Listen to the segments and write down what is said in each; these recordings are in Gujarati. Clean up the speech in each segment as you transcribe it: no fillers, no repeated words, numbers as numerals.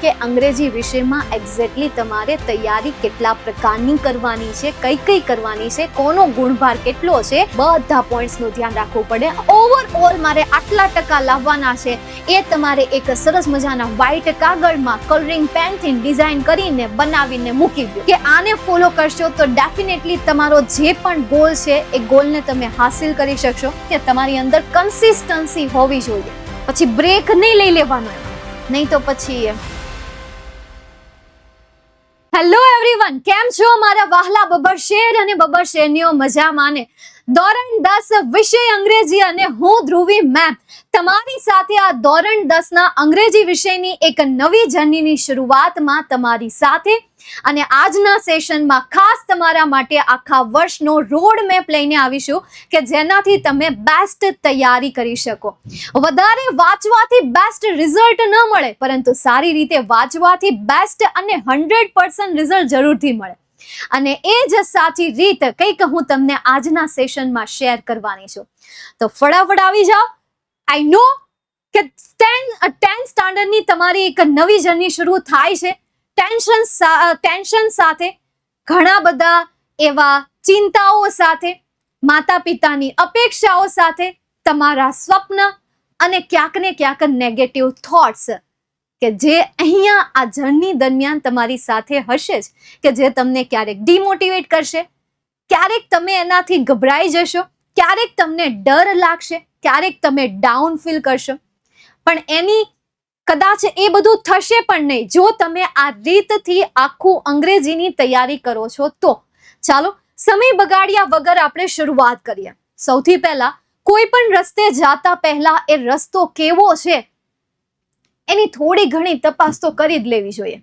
કે અંગ્રેજી વિષયમાં એક્ઝેક્ટલી તમારે તૈયારી કેટલા પ્રકારની કરવાની છે, કઈ કઈ કરવાની છે, કોનો ગુણભાર કેટલો છે, બધા પોઈન્ટ્સનું ધ્યાન રાખવું પડે. ઓવરઓલ મારે આટલા ટકા લાવવાના છે એ તમારે એક સરસ મજાના વ્હાઈટ કાગળમાં કલરિંગ પેનથી ડિઝાઇન કરીને બનાવીને મૂકી દો કે આને ફોલો કરશો તો ડેફિનેટલી તમારો જે પણ ગોલ છે એ ગોલને તમે હાસિલ કરી શકશો. કે તમારી અંદર કન્સિસ્ટન્સી હોવી જોઈએ, પછી બ્રેક નહીં લઈ લેવાનો, નહીં તો પછી. હેલો એવરીવન, કેમ છો મારા વહાલા બબર શેર અને બબર શેરનીઓ? મજામાં ને? ધોરણ 10 વિષય અંગ્રેજી અને હું ધ્રુવી મેમ તમારી સાથે આ ધોરણ 10 ના અંગ્રેજી વિષયની એક નવી જર્નીની શરૂઆતમાં તમારી સાથે, અને આજના સેશનમાં ખાસ તમારા માટે આખા વર્ષનો રોડ મેપ લઈને આવીશું કે જેનાથી તમે બેસ્ટ તૈયારી કરી શકો. વધારે વાંચવાથી બેસ્ટ રિઝલ્ટ ન મળે, પરંતુ સારી રીતે વાંચવાથી બેસ્ટ અને 100% રિઝલ્ટ જરૂરથી મળે. અને એ જ સાચી રીત કંઈક હું તમને આજના સેશનમાં શેર કરવાની છું. તો ફટાફટ આવી જાઓ. આઈ નો કે 10th સ્ટાન્ડર્ડની તમારી એક નવી જર્ની શરૂ થાય છે. ટેન્શન સાથે, ઘણા બધા એવા ચિંતાઓ સાથે, માતા પિતાની અપેક્ષાઓ સાથે, તમારા સ્વપ્ન અને ક્યાંક ને ક્યાંક નેગેટિવ થોટ્સ કે જે અહીંયા આ જર્ની દરમિયાન તમારી સાથે હશે જ, કે જે તમને ક્યારેક ડિમોટિવેટ કરશે, ક્યારેક તમે એનાથી ગભરાઈ જશો, ક્યારેક તમને ડર લાગશે, ક્યારેક તમે ડાઉન ફીલ કરશો. પણ એની કદાચ એ બધું થશે પણ નહીં જો તમે આ રીતથી આખું અંગ્રેજીની તૈયારી કરો છો તો. ચાલો સમય બગાડ્યા વગર આપણે શરૂઆત કરીએ. સૌથી પહેલા કોઈ પણ રસ્તે જાતા પહેલા એ રસ્તો કેવો છે એની થોડી ઘણી તપાસ તો કરી જ લેવી જોઈએ.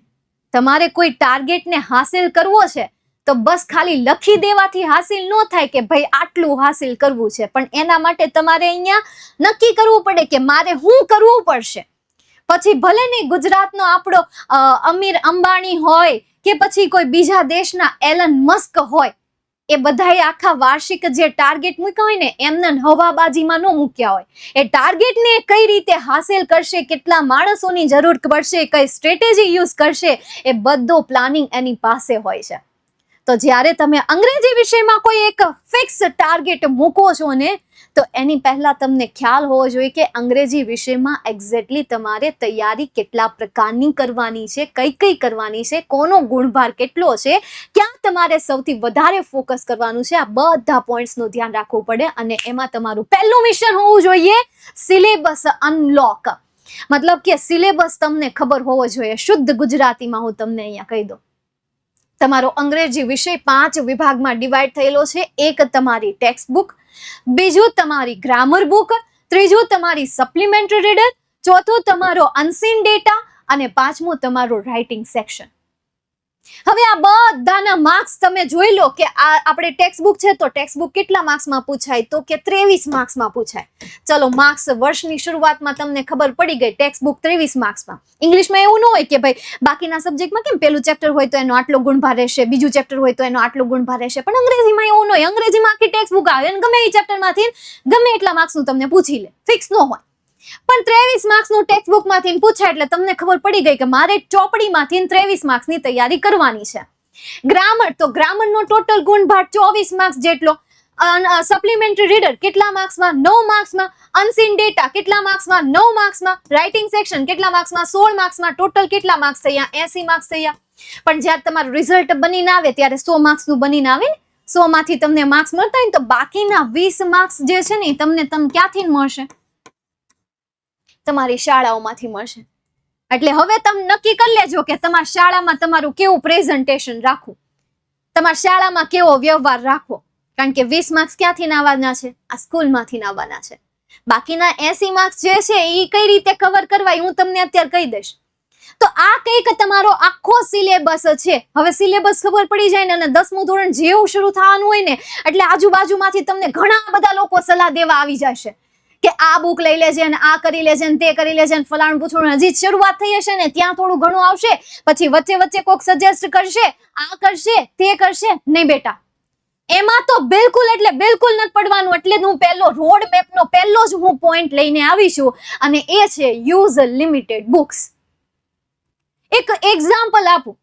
તમારે કોઈ ટાર્ગેટને હાસિલ કરવો છે તો બસ ખાલી લખી દેવાથી હાસિલ ન થાય કે ભાઈ આટલું હાસિલ કરવું છે, પણ એના માટે તમારે અહીંયા નક્કી કરવું પડે કે મારે શું કરવું પડશે. પછી ભલે નહીં ગુજરાતનો આપણો અમીર અંબાણી હોય કે પછી કોઈ બીજા દેશના એલન મસ્ક હોય, એ બધાએ આખા વાર્ષિક જે ટાર્ગેટ મૂક્યા હોય ને એમને હવાબાજીમાં ન મૂક્યા હોય. એ ટાર્ગેટને કઈ રીતે હાસિલ કરશે, કેટલા માણસોની જરૂર પડશે, કઈ સ્ટ્રેટેજી યુઝ કરશે, એ બધો પ્લાનિંગ એની પાસે હોય છે. તો જ્યારે તમે અંગ્રેજી વિષયમાં કોઈ એક ફિક્સ ટાર્ગેટ મૂકો છો ને, તો એની પહેલા તમને ખ્યાલ હોવો જોઈએ કે અંગ્રેજી વિષયમાં એક્ઝેક્ટલી તમારે તૈયારી કેટલા પ્રકારની કરવાની છે, કઈ કઈ કરવાની છે, કોનો ગુણભાર કેટલો છે, ક્યાં તમારે સૌથી વધારે ફોકસ કરવાનું છે. આ બધા પોઈન્ટ્સનું ધ્યાન રાખવું પડે. અને એમાં તમારું પહેલું મિશન હોવું જોઈએ સિલેબસ અનલોક. મતલબ કે સિલેબસ તમને ખબર હોવો જોઈએ. શુદ્ધ ગુજરાતીમાં હું તમને અહીંયા કહી દઉં, તમારો અંગ્રેજી વિષય 5 વિભાગમાં ડિવાઈડ થયેલો છે. એક તમારી ટેક્સ્ટ બુક, બીજું તમારી ગ્રામર બુક, ત્રીજું તમારી સપ્લિમેન્ટરી રીડર, ચોથું તમારો અનસીન ડેટા અને પાંચમું તમારું રાઇટિંગ સેક્શન. હવે આ બધાના માર્ક્સ તમે જોઈ લો કે આ આપણે ટેક્સ્ટ બુક છે તો ટેક્સ્ટ બુક કેટલા માર્ક્સમાં પૂછાય, તો કે 23 માર્ક્સમાં પૂછાય. ચલો માર્ક્સ વર્ષની શરૂઆતમાં તમને ખબર પડી ગઈ, ટેક્સ્ટ બુક 23 માર્ક્સમાં. ઇંગ્લિશમાં એવું ન હોય કે ભાઈ બાકીના સબ્જેક્ટમાં કેમ પેલું ચેપ્ટર હોય તો એનો આટલો ગુણભાર રહેશે, બીજું ચેપ્ટર હોય તો એનો આટલો ગુણભાર રહેશે, પણ અંગ્રેજીમાં એવું ન હોય. અંગ્રેજીમાં આખી ટેક્સ્ટ બુક આવે અને ગમે એ ચેપ્ટરમાંથી ગમે એટલા માર્ક્સનું તમને પૂછી લે, ફિક્સ ન હોય. પણ 23 માર્ક્સનું ટેક્સ્ટ બુકમાંથી પૂછાય એટલે તમને ખબર પડી ગઈ કે મારે ચોપડીમાંથી 23 માર્ક્સની તૈયારી કરવાની છે. ગ્રામર, તો ગ્રામરનો ટોટલ ગુણભાર 24 માર્ક્સ જેટલો. સપ્લિમેન્ટરી રીડર કેટલા માર્ક્સમાં? 9 માર્ક્સમાં. અનસીન ડેટા કેટલા માર્ક્સમાં? 9 માર્ક્સમાં. રાઇટિંગ સેક્શન કેટલા માર્ક્સમાં? 16 માર્ક્સમાં. ટોટલ કેટલા માર્ક્સ થયા? 80 માર્ક્સ થયા. પણ જ્યારે તમારું રિઝલ્ટ બનીને આવે ત્યારે 100 માર્ક્સનું બનીને આવે, 100 માંથી તમને માર્ક્સ મળતા હોય તો બાકીના 20 માર્ક્સ જે છે ને તમને ક્યાંથી મળશે? તમારી શાળાઓમાંથી મળશે. એટલે હવે તમે નક્કી કરી લેજો કે તમારી શાળામાં તમારું કેવું પ્રેઝન્ટેશન રાખવું, તમારી શાળામાં કેવો વ્યવહાર રાખવો. કારણ કે 20 માર્ક્સ ક્યાંથી આવવાના છે? આ સ્કૂલમાંથી આવવાના છે. બાકીના 80 માર્ક્સ જે છે એ કઈ રીતે કવર કરવા હું તમને અત્યારે કહી દઈશ. તો આ કંઈક તમારો આખો સિલેબસ છે. હવે સિલેબસ ખબર પડી જાય ને અને 10મું ધોરણ જેવું શરૂ થવાનું હોય ને એટલે આજુબાજુમાંથી તમને ઘણા બધા લોકો સલાહ દેવા આવી જશે કે આ બુક લઈ લેજે ને આ કરી લેજે ને તે કરી લેજે ને ફલાણું પૂછવું. હજી શરૂઆત થઈ હશે ને ત્યાં થોડું ઘણું આવશે, પછી વચ્ચે વચ્ચે કોઈક સજેસ્ટ કરશે, આ કરશે તે કરશે. નહીં બેટા, એમાં તો બિલકુલ એટલે બિલકુલ નથી પડવાનું. એટલે હું પહેલો રોડ મેપનો પહેલો જ હું પોઈન્ટ લઈને આવીશું અને એ છે યુઝ લિમિટેડ બુક્સ. એક એક્ઝામ્પલ આપું.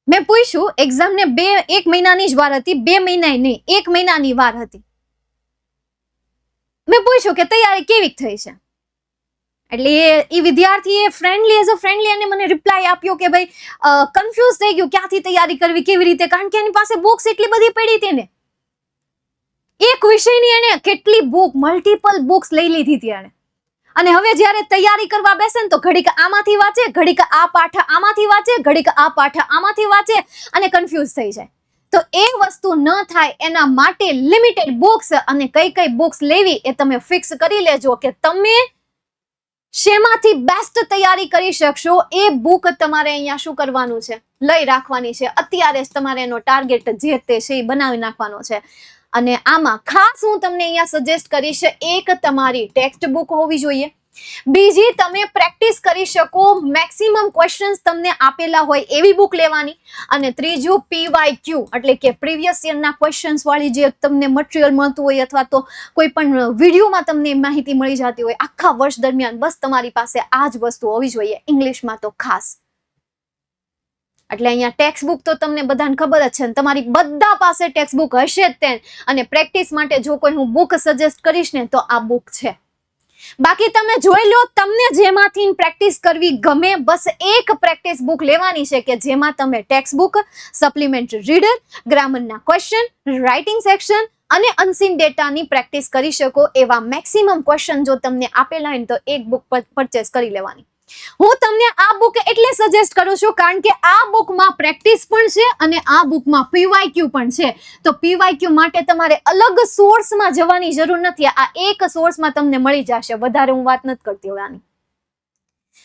મેં પૂછ્યું, એક્ઝામને 1 મહિનાની જ વાર હતી, 2 મહિના નહીં, 1 મહિનાની વાર હતી. મેં પૂછ્યું કે તૈયારી કેવી થઈ છે, એટલે એ વિદ્યાર્થીએ ફ્રેન્ડલી અને મને રિપ્લાય આપ્યો કે ભાઈ કન્ફ્યુઝ થઈ ગયું ક્યાંથી તૈયારી કરવી, કેવી રીતે, કારણ કે એની પાસે બુક્સ એટલી બધી પડી હતી ને, એક વિષયની એને કેટલી બુક, મલ્ટિપલ બુક્સ લઈ લીધી હતી એને. અને હવે જ્યારે તૈયારી કરવા બેસે ને તો ઘડીક આમાંથી વાંચે, ઘડીક આ પાઠ આમાંથી વાંચે, ઘડીક આ પાઠ આમાંથી વાંચે અને કન્ફ્યુઝ થઈ જાય. તો એ વસ્તુ ન થાય એના માટે લિમિટેડ બુક્સ અને કઈ બુક્સ લેવી એ તમે ફિક્સ કરી લેજો કે તમે શેમાંથી બેસ્ટ તૈયારી કરી શકશો. એ બુક તમારે અહીંયા શું કરવાનું છે, લઈ રાખવાની છે. અત્યારે જ તમારે એનો ટાર્ગેટ જે તે છે એ બનાવી નાખવાનો છે. અને આમાં ખાસ હું તમને અહીંયા સજેસ્ટ કરીશ, એક તમારી ટેક્સ્ટ બુક હોવી જોઈએ, બીજી તમે પ્રેક્ટિસ કરી શકો મેક્સિમમ ક્વેશ્ચન્સ તમને આપેલા હોય એવી બુક લેવાની, અને ત્રીજું PYQ એટલે કે પ્રીવિયસ યરના ક્વેશ્ચન્સ વાળી જે તમને મટીરિયલ મળતું હોય અથવા તો કોઈ પણ વિડીયોમાં તમને માહિતી મળી જતી હોય આખા વર્ષ દરમિયાન, બસ તમારી પાસે આ જ વસ્તુ હોવી જોઈએ, ઇંગ્લિશમાં તો ખાસ. એટલે અહીંયા ટેક્સ્ટ બુક તો તમને બધાને ખબર જ છે, તમારી બધા પાસે ટેક્સ્ટ બુક હશે જ તે. અને પ્રેક્ટિસ માટે જો કોઈ હું બુક સજેસ્ટ કરીશ ને તો આ બુક છે. બાકી તમે જોઈ લો તમને જેમાંથી પ્રેક્ટિસ કરવી ગમે, બસ એક પ્રેક્ટિસ બુક લેવાની છે કે જેમાં તમે ટેક્સ્ટ બુક, સપ્લિમેન્ટરી રીડર, ગ્રામરના ક્વેશ્ચન, રાઇટિંગ સેક્શન અને અનસીન ડેટાની પ્રેક્ટિસ કરી શકો એવા મેક્સિમમ ક્વેશ્ચન જો તમને આપેલા હોય તો એક બુક પરચેસ કરી લેવાની. હું તમને આ બુક એટલે સજેસ્ટ કરું છું કારણ કે આ બુકમાં પ્રેક્ટિસ પણ છે અને આ બુકમાં PYQ પણ છે. તો PYQ માટે તમારે અલગ સોર્સમાં જવાની જરૂર નથી, આ એક સોર્સમાં તમને મળી જશે. વધારે હું વાત નથી કરતી હવે આની.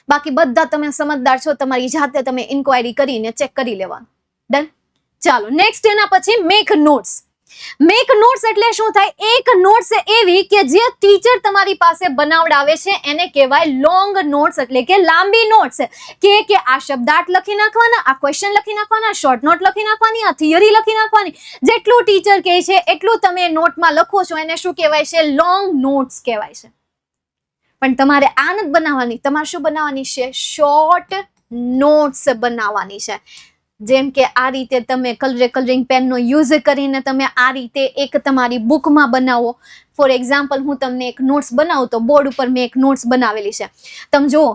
બાકી બધા તમે સમજદાર છો, તમારી જાતે તમે ઇન્ક્વાયરી કરીને ચેક કરી લેવાનું. ડન. ચાલો નેક્સ્ટ એના પછી મેક નોટ્સ. મેક નોટ્સ એટલે શું થાય? એક નોટ્સ એવી કે જે ટીચર તમારી પાસે બનાવડાવે છે એને કહેવાય લોંગ નોટ્સ, એટલે કે લાંબી નોટ્સ. કે આ શબ્દાર્થ લખી નાખવાના, આ ક્વેશ્ચન લખી નાખવાના, શોર્ટ નોટ લખી નાખવાની, આ થિયરી લખી નાખવાની. જેટલું ટીચર કહે છે એટલું તમે નોટમાં લખો છો એને શું કહેવાય છે? લોંગ નોટ્સ કહેવાય છે. પણ તમારે આ નથી બનાવવાની, તમારે શું બનાવવાની છે? શોર્ટ નોટ્સ બનાવવાની છે. જેમ કે આ રીતે તમે કલરિંગ પેનનો યુઝ કરીને તમે આ રીતે એક તમારી બુકમાં બનાવો. ફોર એક્ઝામ્પલ હું તમને એક નોટ્સ બનાવું તો બોર્ડ ઉપર મેં એક નોટ્સ બનાવેલી છે, તમે જુઓ.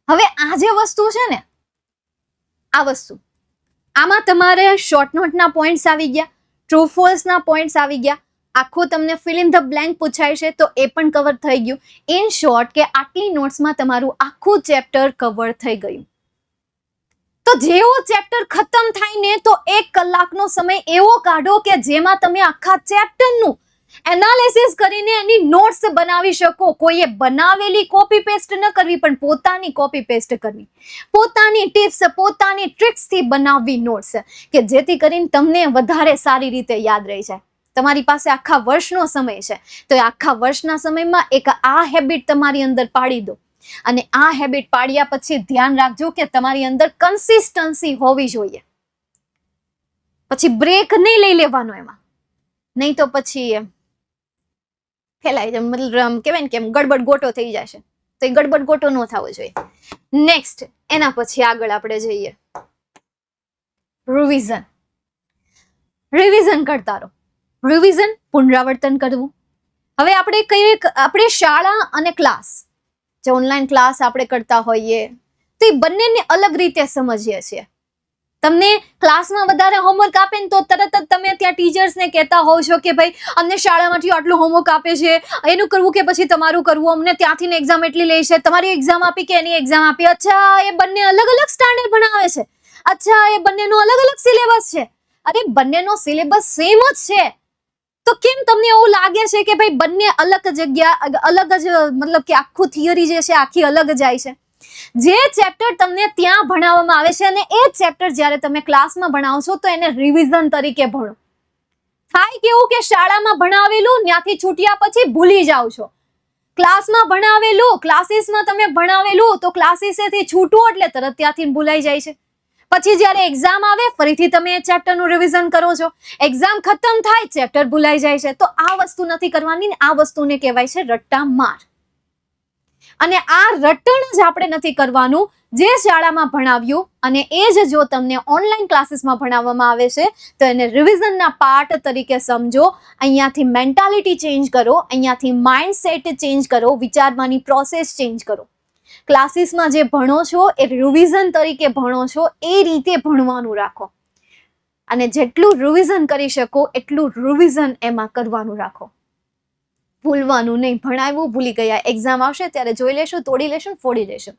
હવે આ જે વસ્તુ છે ને, આ વસ્તુ આમાં તમારે શોર્ટ નોટના પોઈન્ટ્સ આવી ગયા, ટ્રુ ફોલ્સના પોઈન્ટ્સ આવી ગયા, આખું તમને ફિલ ઇન ધ બ્લેન્ક પૂછાય છે તો એ પણ કવર થઈ ગયું. ઇન શોર્ટ કે આટલી નોટ્સમાં તમારું આખું ચેપ્ટર કવર થઈ ગયું. તો જેવો ચેપ્ટર ખતમ થાય ને તો 1 કલાકનો સમય એવો કાઢો કે જેમાં તમે આખા ચેપ્ટરનું એનાલિસિસ કરીને એની નોટ્સ બનાવી શકો. કોઈએ બનાવેલી કોપી પેસ્ટ ન કરવી, પણ પોતાની કોપી પેસ્ટ કરવી, પોતાની ટિપ્સ, પોતાની ટ્રિક્સથી બનાવવી નોટ્સ, કે જેથી કરીને તમને વધારે સારી રીતે યાદ રહી જાય. તમારી પાસે આખા વર્ષનો સમય છે તો આખા વર્ષના સમયમાં એક આ હેબિટ તમારી અંદર પાડી દો. અને આ હેબિટ પાડ્યા પછી ધ્યાન રાખજો કે તમારી અંદર કન્સિસ્ટન્સી હોવી જોઈએ. પછી બ્રેક નહીં લઈ લેવાનો એમાં, નહીં તો પછી ફેલાઈ જાય, મતલબ કહેવાય ને કે ગડબડ ગોટો થઈ જશે. તો એ ગડબડ ગોટો ન થવો જોઈએ. નેક્સ્ટ એના પછી આગળ આપણે જઈએ, રિવિઝન. રિવિઝન કરતા રહો. રિવિઝન, પુનરાવર્તન કરવું. હવે આપણે કહીએ આપણે શાળા અને ક્લાસ, જે ઓનલાઈન ક્લાસ આપણે કરતા હોઈએ તો એ બંનેને અલગ રીતે સમજીએ છીએ. તમને ક્લાસમાં વધારે હોમવર્ક આપે ને તો તરત જ તમે ત્યાં ટીચર્સને કહેતા હોવ છો કે ભાઈ અમને શાળામાંથી આટલું હોમવર્ક આપે છે, એનું કરવું કે પછી તમારું કરવું, અમને ત્યાંથી એક્ઝામ એટલી લે છે, તમારી એક્ઝામ આપી કે એની એક્ઝામ આપી. અચ્છા, એ બંને અલગ અલગ સ્ટાન્ડર્ડ ભણાવે છે. અચ્છા, એ બંનેનો અલગ અલગ સિલેબસ છે. અરે બંનેનો સિલેબસ સેમ જ છે તો કેમ તમને એવું લાગે છે કે ભાઈ બંને અલગ જગ્યા, અલગ જ, મતલબ કે આખું થિયરી જે છે આખી અલગ જાય છે? જે ચેપ્ટર તમને ત્યાં ભણાવવામાં આવે છે અને એ ચેપ્ટર જ્યારે તમે ક્લાસમાં ભણાવો છો તો એને રિવિઝન તરીકે ભણો. થાય કેવું કે શાળામાં ભણાવેલું ત્યાંથી છૂટ્યા પછી ભૂલી જાઓ છો. ક્લાસમાં ભણાવેલું, ક્લાસીસમાં તમે ભણાવેલું તો ક્લાસીસેથી છૂટો એટલે તરત ત્યાંથી ભૂલાઈ જાય છે. પછી જ્યારે એક્ઝામ આવે ફરીથી તમે એ ચેપ્ટરનું રિવિઝન કરો છો, એક્ઝામ ખતમ થાય ચેપ્ટર ભૂલાઈ જાય છે. તો આ વસ્તુ નથી કરવાની ને આ વસ્તુને કહેવાય છે રટ્ટા માર. અને આ રટણ જ આપણે નથી કરવાનું જે શાળામાં ભણાવ્યું, અને એ જ જો તમને ઓનલાઈન ક્લાસીસમાં ભણાવવામાં આવે છે તો એને રિવિઝનના પાર્ટ તરીકે સમજો. અહીંયાથી મેન્ટાલિટી ચેન્જ કરો, અહીંયાથી માઇન્ડસેટ ચેન્જ કરો, વિચારવાની પ્રોસેસ ચેન્જ કરો. ક્લાસીસમાં જે ભણો છો એ રિવિઝન તરીકે ભણો છો, એ રીતે ભણવાનું રાખો, અને જેટલું રિવિઝન કરી શકો એટલું રિવિઝન એમાં કરવાનું રાખો. ભૂલવાનું નહીં. ભણાવ્યું ભૂલી ગયા, એક્ઝામ આવશે ત્યારે જોઈ લેશું, તોડી લેશું, ફોડી લેશું,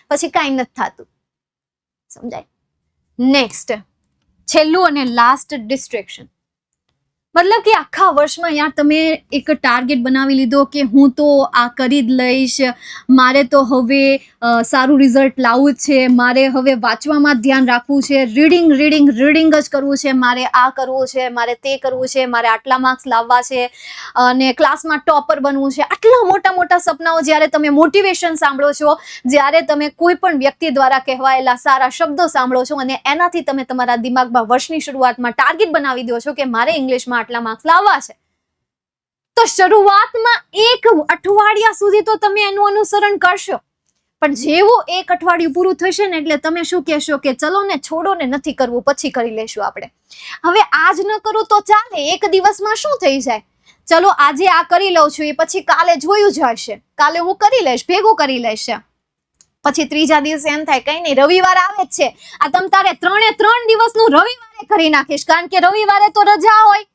પછી કાંઈ નથી થતું. સમજાય? નેક્સ્ટ, છેલ્લું અને લાસ્ટ, ડિસ્ટ્રેક્શન. મતલબ કે આખા વર્ષમાં યાર તમે એક ટાર્ગેટ બનાવી લીધો કે હું તો આ કરી જ લઈશ, મારે તો હવે સારું રિઝલ્ટ લાવવું જ છે, મારે હવે વાંચવામાં ધ્યાન રાખવું છે, રીડિંગ જ કરવું છે, મારે આ કરવું છે, મારે તે કરવું છે, મારે આટલા માર્ક્સ લાવવા છે, અને ક્લાસમાં ટોપર બનવું છે. આટલા મોટા મોટા સપનાઓ જ્યારે તમે મોટિવેશન સાંભળો છો, જ્યારે તમે કોઈ પણ વ્યક્તિ દ્વારા કહેવાયેલા સારા શબ્દો સાંભળો છો, અને એનાથી તમે તમારા દિમાગમાં વર્ષની શરૂઆતમાં ટાર્ગેટ બનાવી દો છો કે મારે ઇંગ્લિશમાં આટલા માર્ક્સ લાવવા છે, તો શરૂઆતમાં એક અઠવાડિયા સુધી તો તમે એનું અનુસરણ કરશો, પણ જેવું એક અઠવાડિયું પૂરું થશે ને એટલે તમે શું કહેશો કે ચલો ને, છોડો ને, નથી કરવું, પછી કરી લેશું આપણે. હવે આજ ન કરું તો ચાલે, એક દિવસમાં શું થઈ જાય, ચલો આજે આ કરી લઉં છું, એ પછી કાલે જોયું જ હશે, કાલે હું કરી લઈશ, ભેગું કરી લઈશ. પછી ત્રીજા દિવસે એમ થાય કઈ નહીં, રવિવાર આવે જ છે, આ તમ તારે 3 દિવસનું રવિવારે કરી નાખીશ, કારણ કે રવિવારે તો રજા હોય.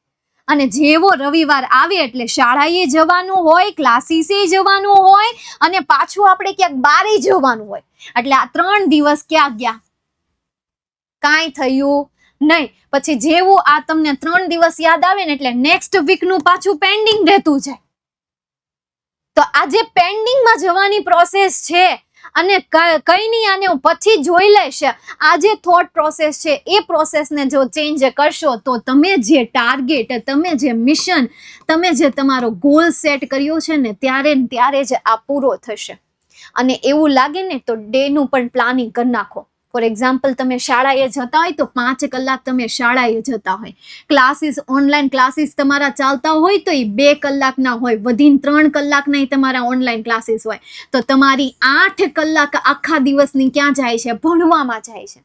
અને જેવો રવિવાર આવે એટલે શાળાએ જવાનું હોય, ક્લાસીસે જવાનું હોય, અને પાછું આપણે ક્યાંક બારે જવાનું હોય, એટલે આ 3 દિવસ ક્યાં ગયા, કાંઈ થયું નહીં. પછી જેવું આ તમને 3 દિવસ યાદ આવે ને એટલે નેક્સ્ટ વીકનું પાછું પેન્ડિંગ રહેતું જાય. તો આ જે પેન્ડિંગમાં જવાની પ્રોસેસ છે, અને કઈ નહીં આને હું પછી જોઈ લઈશ, આ જે થોટ પ્રોસેસ છે એ પ્રોસેસને જો ચેન્જ કરશો તો તમે જે ટાર્ગેટ, તમે જે મિશન, તમે જે તમારો ગોલ સેટ કર્યો છે ને, ત્યારે જ આ પૂરો થશે. અને એવું લાગે ને તો ડેનું પણ પ્લાનિંગ કરી નાખો. ફોર એક્ઝામ્પલ, તમે શાળાએ જતા હોય તો 5 કલાક તમે શાળાએ જતા હોય, ક્લાસીસ, ઓનલાઈન ક્લાસીસ તમારા ચાલતા હોય તો એ 2 કલાકના હોય, વધીને 3 કલાકના તમારા ઓનલાઈન ક્લાસીસ હોય, તો તમારી 8 કલાક આખા દિવસની ક્યાં જાય છે? ભણવામાં જાય છે.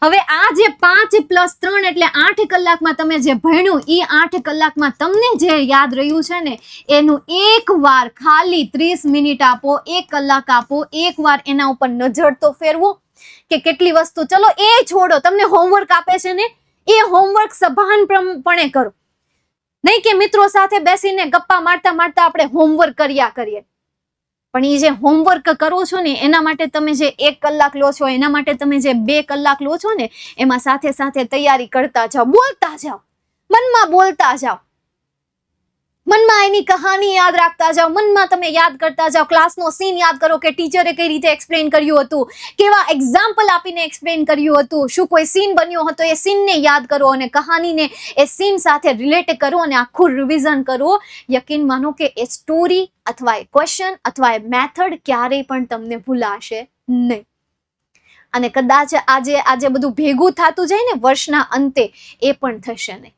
હવે આ જે 5 + 3 એટલે 8 કલાકમાં તમે જે ભણ્યું, એ 8 કલાકમાં તમને જે યાદ રહ્યું છે ને, એનું એકવાર ખાલી 30 મિનિટ આપો, 1 કલાક આપો, એકવાર એના ઉપર નજર તો ફેરવો કે કેટલી વસ્તુ, ચલો એ છોડો, તમને હોમવર્ક આપે છે ને, એ હોમવર્ક સભાનપણે કરો, નહીં કે મિત્રો સાથે બેસીને ગપ્પા મારતા મારતા આપણે હોમવર્ક કર્યા કરીએ. પણ એ જે હોમવર્ક કરો છો ને, એના માટે તમે જે 1 કલાક લો છો, એના માટે તમે જે 2 કલાક લો છો ને, એમાં સાથે સાથે તૈયારી કરતા જાઓ, બોલતા જાઓ, મનમાં બોલતા જાઓ, મનમાં એની કહાની યાદ રાખતા જાઓ, મનમાં તમે યાદ કરતા જાઓ, ક્લાસનો સીન યાદ કરો કે ટીચરે કઈ રીતે એક્સપ્લેન કર્યું હતું, કેવા એક્ઝામ્પલ આપીને એક્સપ્લેન કર્યું હતું, શું કોઈ સીન બન્યો હતો, એ સીનને યાદ કરો અને કહાનીને એ સીન સાથે રિલેટ કરો અને આખું રિવિઝન કરો. યકીન માનો કે એ સ્ટોરી અથવા એ ક્વેશ્ચન અથવા એ મેથડ ક્યારેય પણ તમને ભૂલાશે નહીં. અને કદાચ આજે બધું ભેગું થતું જાય ને વર્ષના અંતે, એ પણ થશે નહીં.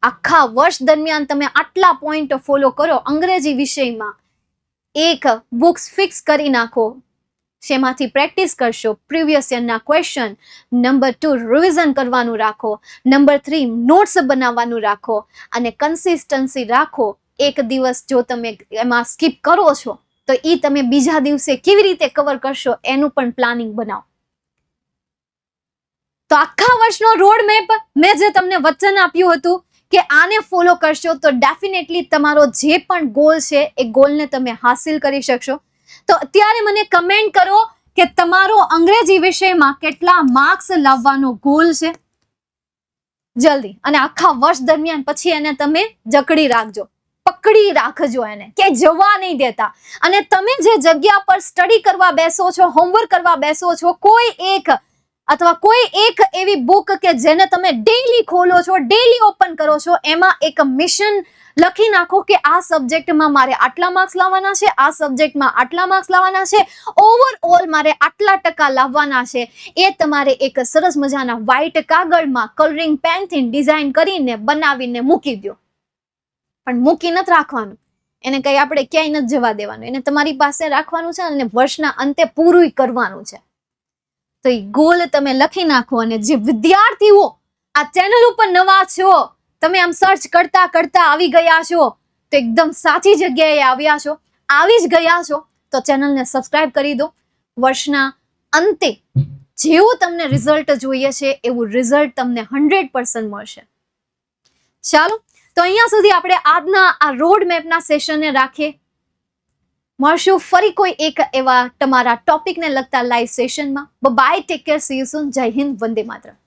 આખા વર્ષ દરમિયાન તમે આટલા પોઈન્ટ ફોલો કરો. અંગ્રેજી વિષયમાં 1 બુક્સ ફિક્સ કરી નાખો, શેમાંથી પ્રેક્ટિસ કરશો, પ્રીવિયસ યરના ક્વેશ્ચન. નંબર 2 રિવિઝન કરવાનું રાખો. નંબર 3 નોટ્સ બનાવવાનું રાખો, અને કન્સિસ્ટન્સી રાખો. એક દિવસ જો તમે એમાં સ્કીપ કરો છો તો એ તમે બીજા દિવસે કેવી રીતે કવર કરશો એનું પણ પ્લાનિંગ બનાવો. તો આખા વર્ષનો રોડ મેપ મેં જે તમને વચન આપ્યું હતું કે આને ફોલો કરશો તો ડેફિનેટલી તમારો જે પણ ગોલ છે એ ગોલને તમે હાસિલ કરી શકશો. તો અત્યારે મને કમેન્ટ કરો કે તમારો અંગ્રેજી વિષયમાં કેટલા માર્ક્સ લાવવાનો ગોલ છે, જલ્દી. અને આખા વર્ષ દરમિયાન પછી એને તમે જકડી રાખજો, પકડી રાખજો એને, કે જવા નહીં દેતા. અને તમે જે જગ્યા પર સ્ટડી કરવા બેસો છો, હોમવર્ક કરવા બેસો છો, કોઈ એક એવી બુક કે જેને તમે ડેઈલી ખોલો છો, ડેઈલી ઓપન કરો છો, એમાં એક મિશન લખી નાખો કે આ સબ્જેક્ટમાં મારે આટલા માર્ક્સ લાવવાના છે, આ સબ્જેક્ટમાં આટલા માર્ક્સ લાવવાના છે, ઓવરઓલ મારે આટલા ટકા લાવવાના છે. એ તમારે એક સરસ મજાના વ્હાઈટ કાગળમાં કલરિંગ પેનથી ડિઝાઇન કરીને બનાવીને મૂકી દો. પણ મૂકી નથી રાખવાનું, એને કંઈ આપણે ક્યાંય નથી જવા દેવાનું, એને તમારી પાસે રાખવાનું છે અને વર્ષના અંતે પૂરું કરવાનું છે. તો એ ગોલ તમે લખી નાખો. અને જે વિદ્યાર્થીઓ આ ચેનલ ઉપર નવા છો, તમે આમ સર્ચ કરતા કરતા આવી ગયા છો, તો એકદમ સાચી જગ્યાએ આવ્યા છો, આવી જ ગયા છો, તો ચેનલને સબસ્ક્રાઇબ કરી દો. વર્ષના અંતે જેવું તમને રિઝલ્ટ જોઈએ છે એવું રિઝલ્ટ તમને 100% મળશે. ચાલો, તો અહીંયા સુધી આપણે આજના આ રોડ મેપના સેશનને રાખીએ. મળશું ફરી કોઈ એક એવા તમારા ટોપિકને લગતા લાઈવ સેશનમાં. Bye, take care, see you soon. જય હિન્દ, વંદે માતરમ.